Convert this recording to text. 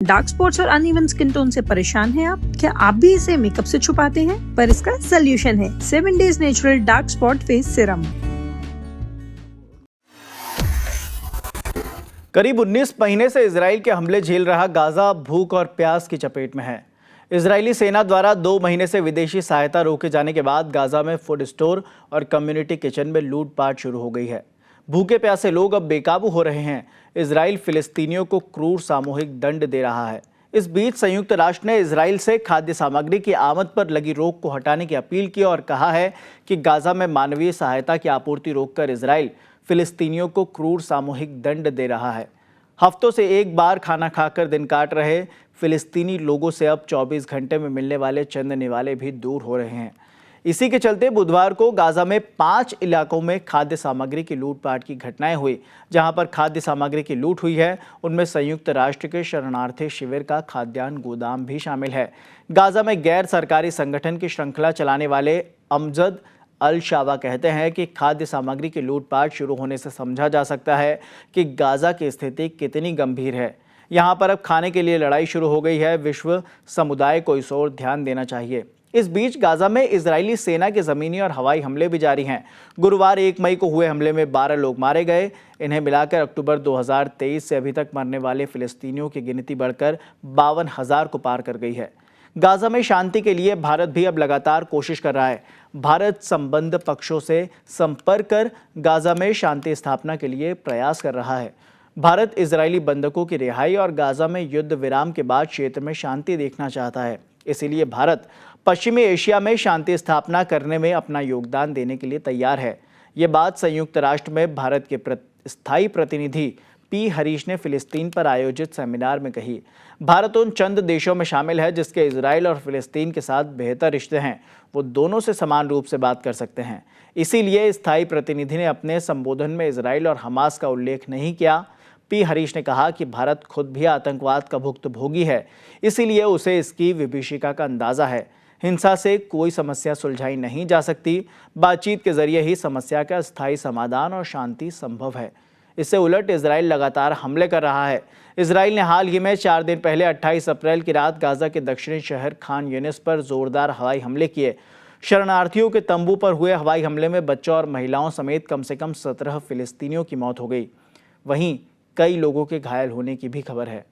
Dark spots और uneven skin tone से परेशान हैं आप? क्या आप भी इसे मेकअप से छुपाते हैं? पर इसका सोल्यूशन है 7 days natural dark spot face serum. करीब 19 महीने से इजराइल के हमले झेल रहा गाजा भूख और प्यास की चपेट में है। इजरायली सेना द्वारा 2 महीने से विदेशी सहायता रोके जाने के बाद गाजा में फूड स्टोर और कम्युनिटी किचन में लूटपाट शुरू हो गई है। भूखे प्यासे लोग अब बेकाबू हो रहे हैं। इजराइल फिलिस्तीनियों को क्रूर सामूहिक दंड दे रहा है। इस बीच संयुक्त राष्ट्र ने इजराइल से खाद्य सामग्री की आमद पर लगी रोक को हटाने की अपील की और कहा है कि गाजा में मानवीय सहायता की आपूर्ति रोककर इजराइल फिलिस्तीनियों को क्रूर सामूहिक दंड दे रहा है। हफ्तों से एक बार खाना खाकर दिन काट रहे फिलिस्तीनी लोगों से अब 24 घंटे में मिलने वाले चंद निवाले भी दूर हो रहे हैं। इसी के चलते बुधवार को गाजा में 5 इलाकों में खाद्य सामग्री की लूटपाट की घटनाएं हुई। जहां पर खाद्य सामग्री की लूट हुई है उनमें संयुक्त राष्ट्र के शरणार्थी शिविर का खाद्यान्न गोदाम भी शामिल है। गाजा में गैर सरकारी संगठन की श्रृंखला चलाने वाले अमजद अल शावा कहते हैं कि खाद्य सामग्री की लूटपाट शुरू होने से समझा जा सकता है कि गाजा की स्थिति कितनी गंभीर है। यहां पर अब खाने के लिए लड़ाई शुरू हो गई है। विश्व समुदाय को इस ओर ध्यान देना चाहिए। इस बीच गाजा में इजरायली सेना के जमीनी और हवाई हमले भी जारी हैं। गुरुवार 1 मई को हुए हमले में 12 लोग मारे गए। इन्हें मिलाकर अक्टूबर 2023 से अभी तक मरने वाले फिलिस्तीनियों की गिनती बढ़कर 52,000 को पार कर गई है। गाजा में शांति के लिए भारत भी अब लगातार कोशिश कर रहा है। भारत संबद्ध पक्षों से संपर्क कर गाजा में शांति स्थापना के लिए प्रयास कर रहा है। भारत इजरायली बंधकों की रिहाई और गाजा में युद्ध विराम के बाद क्षेत्र में शांति देखना चाहता है। इसीलिए भारत पश्चिमी एशिया में शांति स्थापना करने में अपना योगदान देने के लिए तैयार है। ये बात संयुक्त राष्ट्र में भारत के स्थायी प्रतिनिधि पी हरीश ने फिलिस्तीन पर आयोजित सेमिनार में कही। भारत उन चंद देशों में शामिल है जिसके इजराइल और फिलिस्तीन के साथ बेहतर रिश्ते हैं। वो दोनों से समान रूप से बात कर सकते हैं। इसीलिए स्थायी प्रतिनिधि ने अपने संबोधन में इजराइल और हमास का उल्लेख नहीं किया। पी हरीश ने कहा कि भारत खुद भी आतंकवाद का भुक्तभोगी है, इसीलिए उसे इसकी विभीषिका का अंदाजा है। हिंसा से कोई समस्या सुलझाई नहीं जा सकती। बातचीत के जरिए ही समस्या का स्थायी समाधान और शांति संभव है। इससे उलट इजराइल लगातार हमले कर रहा है। इजराइल ने हाल ही में 4 दिन पहले 28 अप्रैल की रात गाजा के दक्षिणी शहर खान यूनिस पर जोरदार हवाई हमले किए। शरणार्थियों के तंबू पर हुए हवाई हमले में बच्चों और महिलाओं समेत कम से कम 17 फिलिस्तीनियों की मौत हो गई। वहीं कई लोगों के घायल होने की भी खबर है।